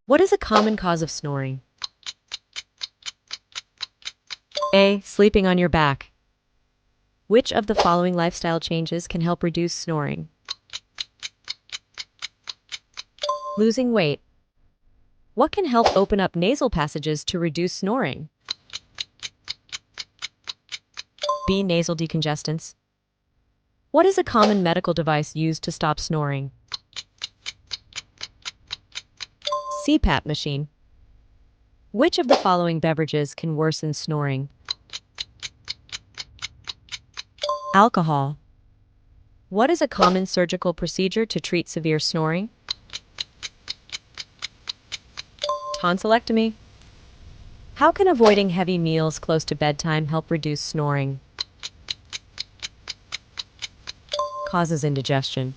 What is a common cause of snoring? A. Sleeping on your back. Which of the following lifestyle changes can help reduce snoring? Losing weight. What can help open up nasal passages to reduce snoring? B. Nasal decongestants. What is a common medical device used to stop snoring? CPAP machine. Which of the following beverages can worsen snoring? Alcohol. What is a common surgical procedure to treat severe snoring? Tonsillectomy. How can avoiding heavy meals close to bedtime help reduce snoring? Causes indigestion.